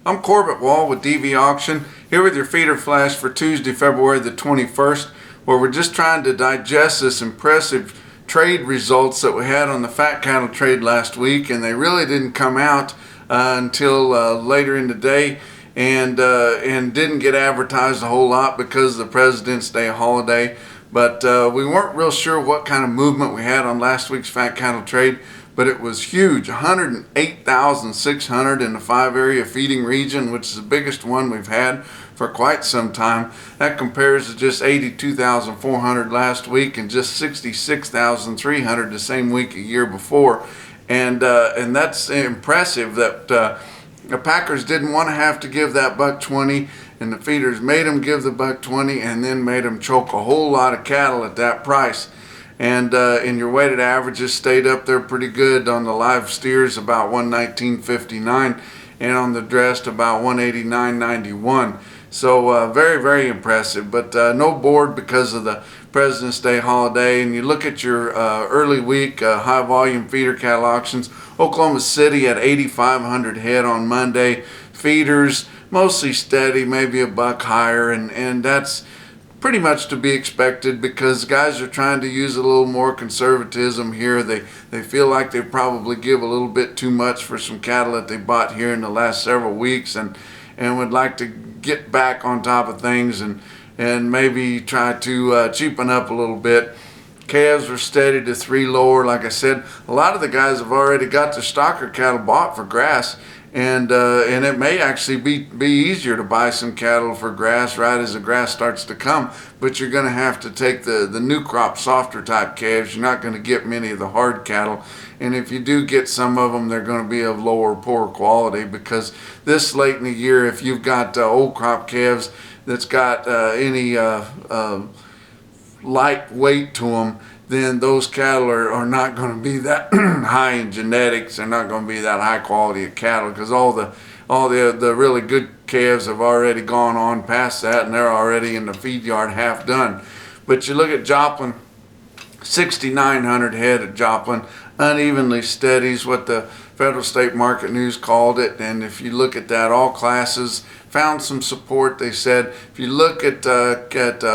I'm Corbett Wall with DV Auction, here with your feeder flash for Tuesday, February the 21st, where we're just trying to digest this impressive trade results that we had on the fat cattle trade last week, and they really didn't come out until later in the day, and didn't get advertised a whole lot because of the President's Day holiday. But we weren't real sure what kind of movement we had on last week's fat cattle trade, but it was huge. 108,600 in the 5-area feeding region, which is the biggest one we've had for quite some time. That compares to just 82,400 last week and just 66,300 the same week a year before. And that's impressive that the packers didn't want to have to give that $1.20, and the feeders made them give the $1.20 and then made them choke a whole lot of cattle at that price. And your weighted averages stayed up there pretty good. On the live steers about 119.59, and on the dressed about 189.91. So very, very impressive. But no board because of the President's Day holiday. And you look at your early week high volume feeder cattle auctions. Oklahoma City at 8,500 head on Monday. Feeders mostly steady, maybe a buck higher, and that's pretty much to be expected because guys are trying to use a little more conservatism here. They feel like they probably give a little bit too much for some cattle that they bought here in the last several weeks, and would like to get back on top of things and maybe try to cheapen up a little bit. Calves are steady to 3 lower. Like I said, a lot of the guys have already got their stocker cattle bought for grass, and it may actually be easier to buy some cattle for grass right as the grass starts to come, but you're going to have to take the new crop softer type calves. You're not going to get many of the hard cattle, and if you do get some of them, they're going to be of lower, poor quality, because this late in the year, if you've got old crop calves that's got any light weight to them, then those cattle are not going to be that high in genetics. They're not going to be that high quality of cattle, because all the really good calves have already gone on past that, and they're already in the feed yard half done. But you look at Joplin, 6,900 head of Joplin, unevenly steady is what the Federal State Market News called it. And if you look at that, all classes found some support. They said if you look at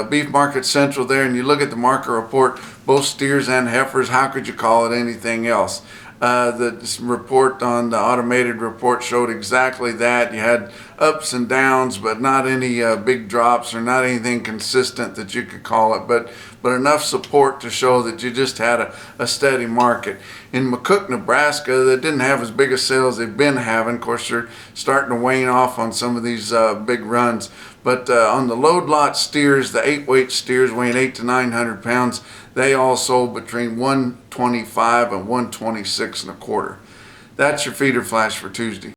Beef Market Central there, and you look at the market report, both steers and heifers, how could you call it anything else? The report on the automated report showed exactly that. You had ups and downs, but not any big drops or not anything consistent that you could call it, but enough support to show that you just had a steady market. In McCook, Nebraska, they didn't have as big a sale as they've been having. Of course, you're starting to wane off on some of these big runs. But on the load lot steers, the 8-weight steers weighing 800 to 900 pounds, they all sold between 125 and 126 1/4. That's your feeder flash for Tuesday.